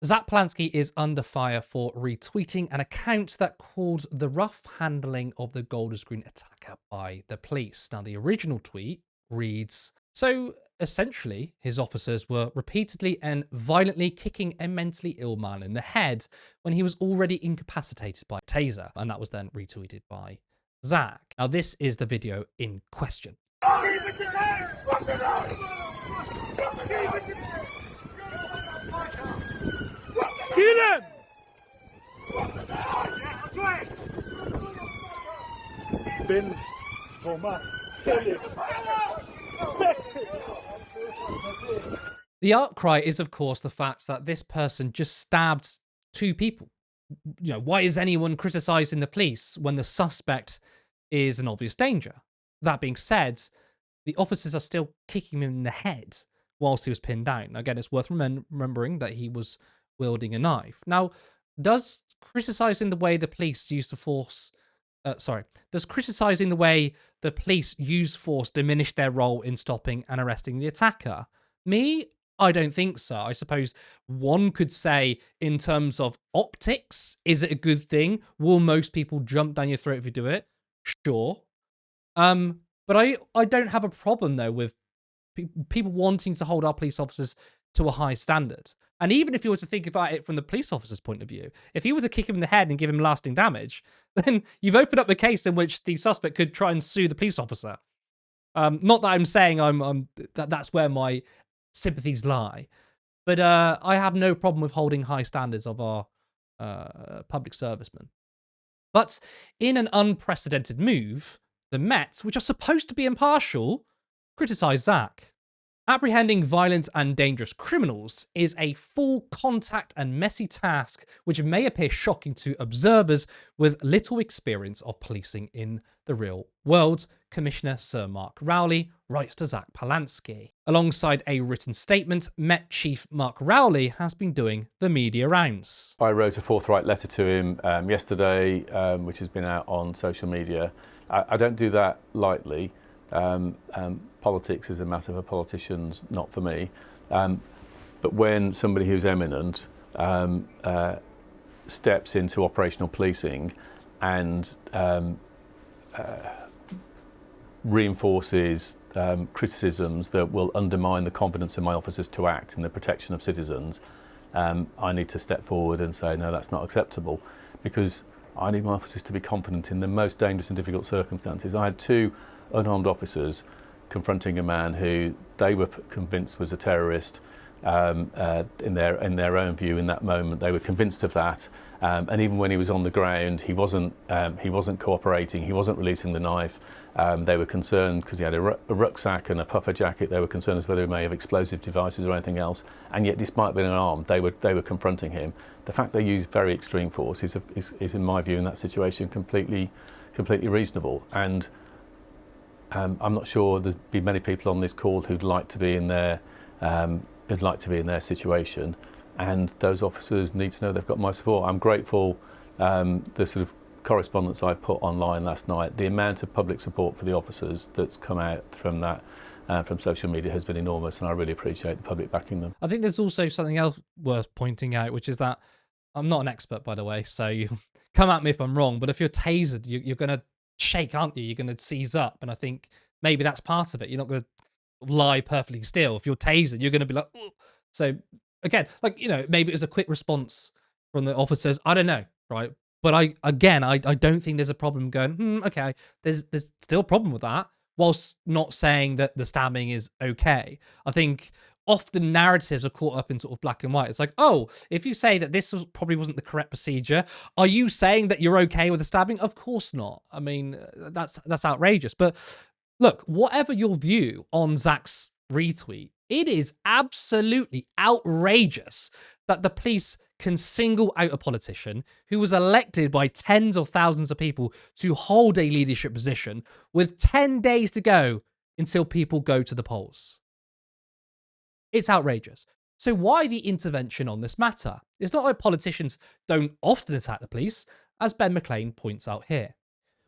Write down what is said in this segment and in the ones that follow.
Zack Polanski is under fire for retweeting an account that called the rough handling of the Golders Green attacker by the police. Now, the original tweet reads, so essentially, his officers were repeatedly and violently kicking a mentally ill man in the head when he was already incapacitated by a taser. And that was then retweeted by Zack. Now, this is the video in question. Get him! Then toma. The outcry is, of course, the fact that this person just stabbed two people. You know, why is anyone criticizing the police when the suspect is an obvious danger? That being said, the officers are still kicking him in the head whilst he was pinned down. Again, it's worth remembering that he was wielding a knife. Now, does criticizing the way the police used to force... does criticizing the way the police use force diminish their role in stopping and arresting the attacker? Me, I don't think so. I suppose one could say, in terms of optics, is it a good thing? Will most people jump down your throat if you do it? Sure. But I don't have a problem, though, with people wanting to hold our police officers to a high standard. And even if you were to think about it from the police officer's point of view, if you were to kick him in the head and give him lasting damage, then you've opened up a case in which the suspect could try and sue the police officer. Not that I'm saying that's where my sympathies lie, but I have no problem with holding high standards of our public servicemen. But in an unprecedented move, the Met, which are supposed to be impartial, criticised Zack. Apprehending violent and dangerous criminals is a full contact and messy task which may appear shocking to observers with little experience of policing in the real world, Commissioner Sir Mark Rowley writes to Zack Polanski. Alongside a written statement, Met Chief Mark Rowley has been doing the media rounds. I wrote a forthright letter to him yesterday, which has been out on social media. I don't do that lightly. Politics is a matter for politicians, not for me. But when somebody who's eminent steps into operational policing and reinforces criticisms that will undermine the confidence of my officers to act in the protection of citizens, I need to step forward and say, no, that's not acceptable, because I need my officers to be confident in the most dangerous and difficult circumstances. I had two unarmed officers confronting a man who they were convinced was a terrorist in their own view in that moment. They were convinced of that, and even when he was on the ground, he wasn't cooperating. He wasn't releasing the knife. They were concerned because he had a rucksack and a puffer jacket. They were concerned as whether he may have explosive devices or anything else. And yet, despite being unarmed, they were confronting him. The fact they used very extreme force is in my view, in that situation, completely reasonable. And I'm not sure there'd be many people on this call who'd like to be in their situation, and those officers need to know they've got my support. I'm grateful. The sort of correspondence I put online last night, the amount of public support for the officers that's come out from that from social media has been enormous, and I really appreciate the public backing them. I think there's also something else worth pointing out, which is that I'm not an expert, by the way, so you come at me if I'm wrong, but if you're tasered, you're going to shake, aren't you? You're going to seize up, and I think maybe that's part of it. You're not going to lie perfectly still. If you're tasered, you're going to be like, ugh. So again, like, you know, maybe it was a quick response from the officers. I don't know, right? But I don't think there's a problem going, okay, there's still a problem with that, whilst not saying that the stabbing is okay. I think often narratives are caught up in sort of black and white. It's like, oh, if you say that this probably wasn't the correct procedure, are you saying that you're okay with the stabbing? Of course not. I mean, that's outrageous. But look, whatever your view on Zack's retweet, it is absolutely outrageous that the police can single out a politician who was elected by tens of thousands of people to hold a leadership position with 10 days to go until people go to the polls. It's outrageous. So why the intervention on this matter? It's not like politicians don't often attack the police, as Ben McLean points out here.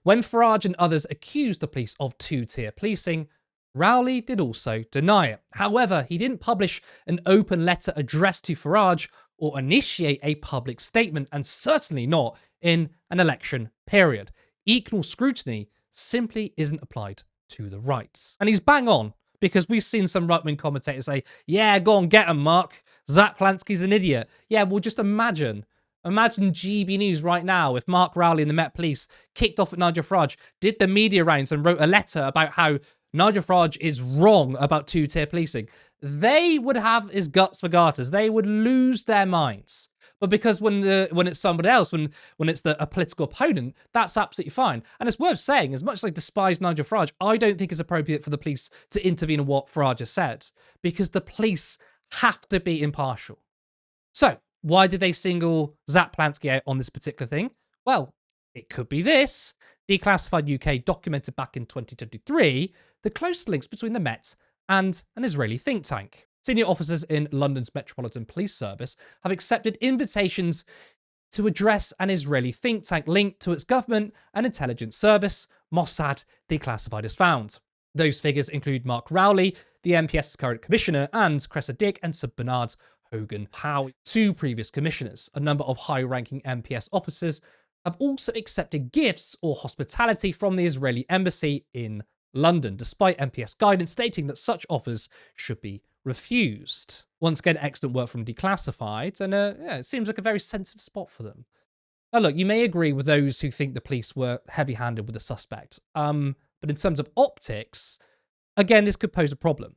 When Farage and others accused the police of two-tier policing, Rowley did also deny it. However, he didn't publish an open letter addressed to Farage or initiate a public statement, and certainly not in an election period. Equal scrutiny simply isn't applied to the right. And he's bang on, because we've seen some right-wing commentators say, yeah, go on, get him, Mark. Zack Polanski's an idiot. Yeah, well, just imagine GB News right now if Mark Rowley and the Met Police kicked off at Nigel Farage, did the media rounds and wrote a letter about how Nigel Farage is wrong about two-tier policing. They would have his guts for garters. They would lose their minds. But because when it's somebody else, when it's a political opponent, that's absolutely fine. And it's worth saying, as much as I despise Nigel Farage, I don't think it's appropriate for the police to intervene in what Farage has said, because the police have to be impartial. So, why did they single Zack Polanski out on this particular thing? Well, it could be this. Declassified UK documented back in 2023 the close links between the Met and an Israeli think tank. Senior officers in London's Metropolitan Police Service have accepted invitations to address an Israeli think tank linked to its government and intelligence service, Mossad, declassified as found. Those figures include Mark Rowley, the MPS's current commissioner, and Cressida Dick and Sir Bernard Hogan Howe, two previous commissioners. A number of high-ranking MPS officers have also accepted gifts or hospitality from the Israeli embassy in London, despite MPS guidance stating that such offers should be refused. Once again, excellent work from Declassified, and it seems like a very sensitive spot for them. Now look, you may agree with those who think the police were heavy-handed with the suspect, but in terms of optics, again, this could pose a problem.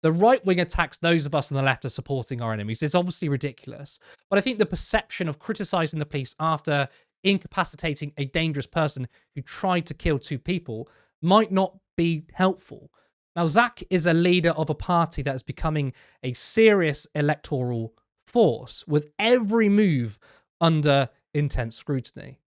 The right wing attacks those of us on the left as supporting our enemies is obviously ridiculous, but I think the perception of criticising the police after incapacitating a dangerous person who tried to kill two people might not be helpful. Now, Zack is a leader of a party that is becoming a serious electoral force, with every move under intense scrutiny.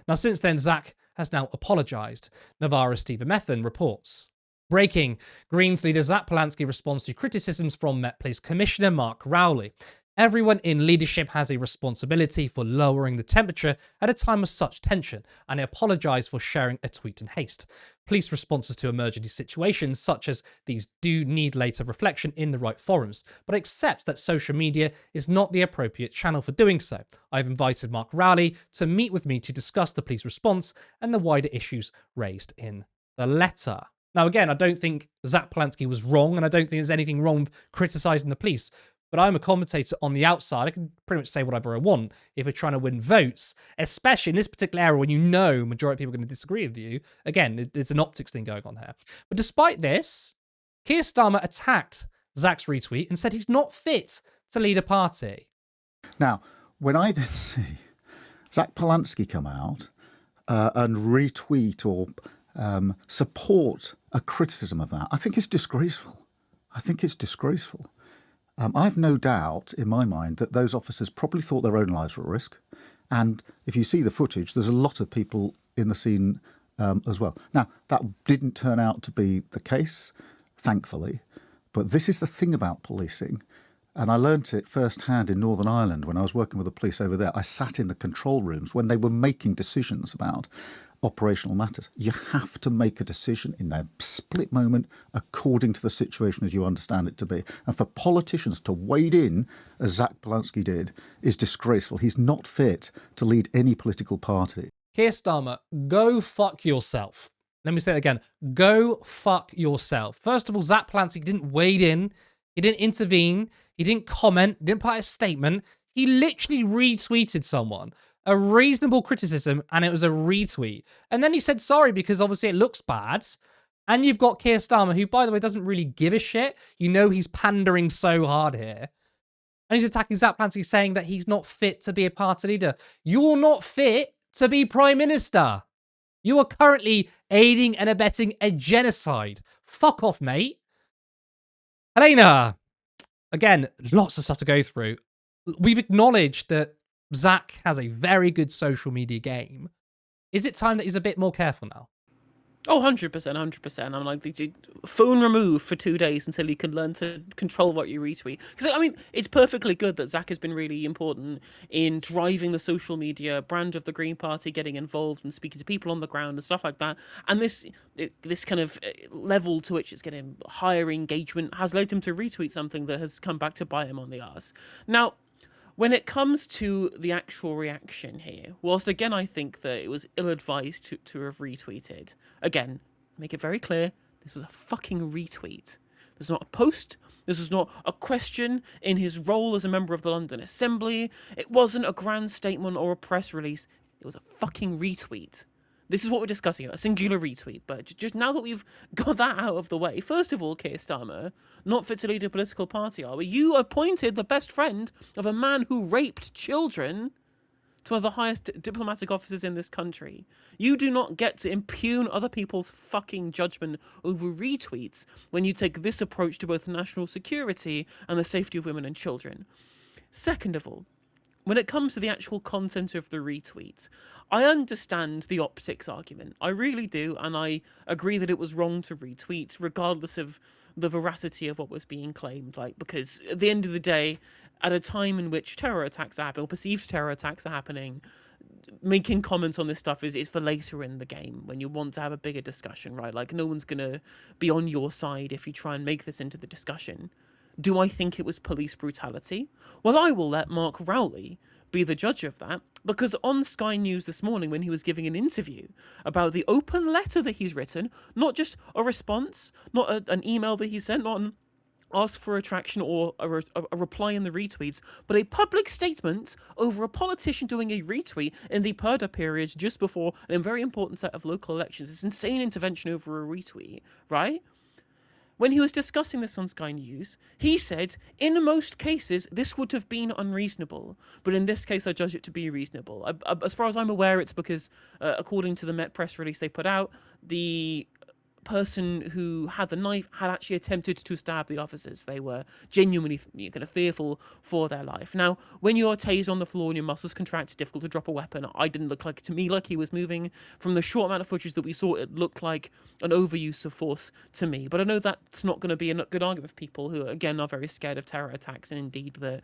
Now, since then, Zack has now apologised, Navarra's Stephen Methan reports. Breaking, Greens leader Zack Polanski responds to criticisms from Met Police Commissioner Mark Rowley. Everyone in leadership has a responsibility for lowering the temperature at a time of such tension, and I apologise for sharing a tweet in haste. Police responses to emergency situations such as these do need later reflection in the right forums, but I accept that social media is not the appropriate channel for doing so. I've invited Mark Rowley to meet with me to discuss the police response and the wider issues raised in the letter. Now, again, I don't think Zack Polanski was wrong, and I don't think there's anything wrong with criticising the police. But I'm a commentator on the outside. I can pretty much say whatever I want if we're trying to win votes, especially in this particular era when you know majority of people are going to disagree with you. Again, there's an optics thing going on here. But despite this, Keir Starmer attacked Zack's retweet and said he's not fit to lead a party. Now, when I then see Zack Polanski come out and retweet or support a criticism of that, I think it's disgraceful. I think it's disgraceful. I've no doubt in my mind that those officers probably thought their own lives were at risk. And if you see the footage, there's a lot of people in the scene as well. Now, that didn't turn out to be the case, thankfully. But this is the thing about policing. And I learnt it firsthand in Northern Ireland when I was working with the police over there. I sat in the control rooms when they were making decisions about operational matters. You have to make a decision in a split moment according to the situation as you understand it to be. And for politicians to wade in, as Zack Polanski did, is disgraceful. He's not fit to lead any political party. Keir Starmer, go fuck yourself. Let me say it again. Go fuck yourself. First of all, Zack Polanski didn't wade in. He didn't intervene. He didn't comment. He didn't put out a statement. He literally retweeted someone. A reasonable criticism, and it was a retweet. And then he said sorry because obviously it looks bad. And you've got Keir Starmer, who, by the way, doesn't really give a shit. You know he's pandering so hard here. And he's attacking Zack Polanski, saying that he's not fit to be a party leader. You're not fit to be Prime Minister. You are currently aiding and abetting a genocide. Fuck off, mate. Helena. Again, lots of stuff to go through. We've acknowledged that Zack has a very good social media game. Is it time that he's a bit more careful now? Oh, 100%, 100%. I'm like, phone removed for 2 days until you can learn to control what you retweet. Because, I mean, it's perfectly good that Zack has been really important in driving the social media brand of the Green Party, getting involved and speaking to people on the ground and stuff like that. And this kind of level to which it's getting higher engagement has led him to retweet something that has come back to bite him on the arse. Now, When it comes to the actual reaction here, whilst again I think that it was ill-advised to have retweeted, again, make it very clear, this was a fucking retweet. This is not a post. This was not a question in his role as a member of the London Assembly. It wasn't a grand statement or a press release. It was a fucking retweet. This is what we're discussing, a singular retweet. But just now that we've got that out of the way, first of all, Keir Starmer, not fit to lead a political party, are we? You appointed the best friend of a man who raped children to one of the highest diplomatic offices in this country. You do not get to impugn other people's fucking judgment over retweets when you take this approach to both national security and the safety of women and children. Second of all, when it comes to the actual content of the retweet, I understand the optics argument. I really do, and I agree that it was wrong to retweet, regardless of the veracity of what was being claimed. Like, because at the end of the day, at a time in which terror attacks are happening, or perceived terror attacks are happening, making comments on this stuff is for later in the game, when you want to have a bigger discussion, right? Like, no one's going to be on your side if you try and make this into the discussion. Do I think it was police brutality? Well, I will let Mark Rowley be the judge of that, because on Sky News this morning, when he was giving an interview about the open letter that he's written, not just a response, not an email that he sent, not an ask for retraction or a reply in the retweets, but a public statement over a politician doing a retweet in the purdah period just before a very important set of local elections. This insane intervention over a retweet, right? When he was discussing this on Sky News, he said, in most cases, this would have been unreasonable, but in this case, I judge it to be reasonable. As far as I'm aware, it's because, according to the Met press release they put out, the person who had the knife had actually attempted to stab the officers. They were genuinely kind of fearful for their life. Now, when you're tased on the floor and your muscles contract, it's difficult to drop a weapon. I didn't look like, to me, like he was moving. From the short amount of footage that we saw, it looked like an overuse of force to me. But I know that's not going to be a good argument for people who, again, are very scared of terror attacks, and indeed the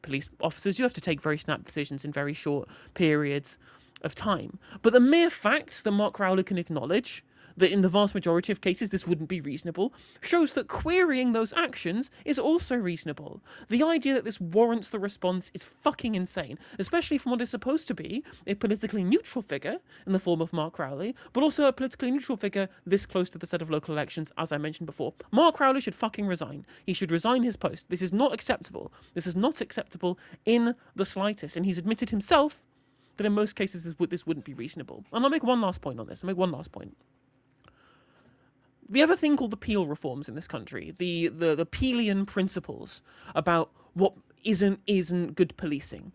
police officers do have to take very snap decisions in very short periods of time. But the mere facts that Mark Rowley can acknowledge, that in the vast majority of cases this wouldn't be reasonable, shows that querying those actions is also reasonable. The idea that this warrants the response is fucking insane, especially from what is supposed to be a politically neutral figure in the form of Mark Rowley, but also a politically neutral figure this close to the set of local elections, as I mentioned before. Mark Rowley should fucking resign. He should resign his post. This is not acceptable. This is not acceptable in the slightest, and he's admitted himself that in most cases this wouldn't be reasonable. And I'll make one last point on this. We have a thing called the Peel reforms in this country, the Peelian principles about what isn't good policing.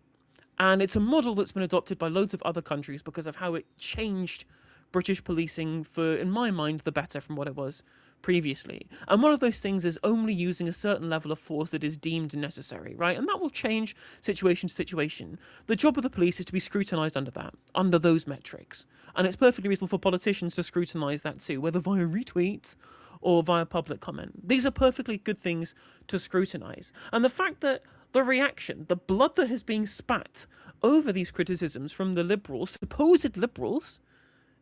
And it's a model that's been adopted by loads of other countries because of how it changed British policing for, in my mind, the better from what it was previously. And one of those things is only using a certain level of force that is deemed necessary, right? And that will change situation to situation. The job of the police is to be scrutinised under those metrics. And it's perfectly reasonable for politicians to scrutinise that too, whether via retweets or via public comment. These are perfectly good things to scrutinise. And the fact that the reaction, the blood that has been spat over these criticisms from the liberals, supposed liberals,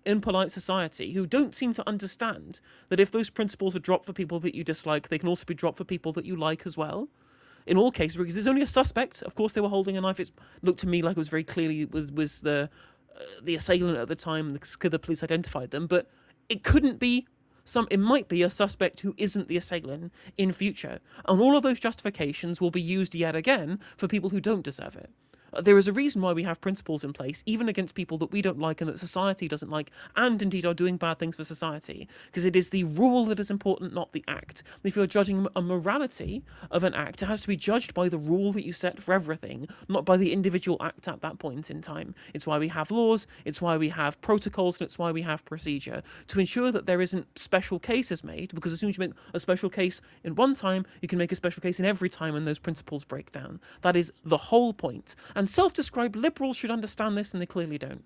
in polite society, who don't seem to understand that if those principles are dropped for people that you dislike, they can also be dropped for people that you like as well. In all cases, because there's only a suspect. Of course, they were holding a knife. It looked to me like it was very clearly was the assailant at the time. The police identified them, but it couldn't be it might be a suspect who isn't the assailant in future, and all of those justifications will be used yet again for people who don't deserve it. There is a reason why we have principles in place, even against people that we don't like and that society doesn't like, and indeed are doing bad things for society, because it is the rule that is important, not the act. If you're judging a morality of an act, it has to be judged by the rule that you set for everything, not by the individual act at that point in time. It's why we have laws, it's why we have protocols, and it's why we have procedure, to ensure that there isn't special cases made, because as soon as you make a special case in one time, you can make a special case in every time, and those principles break down. That is the whole point. And self-described liberals should understand this, and they clearly don't.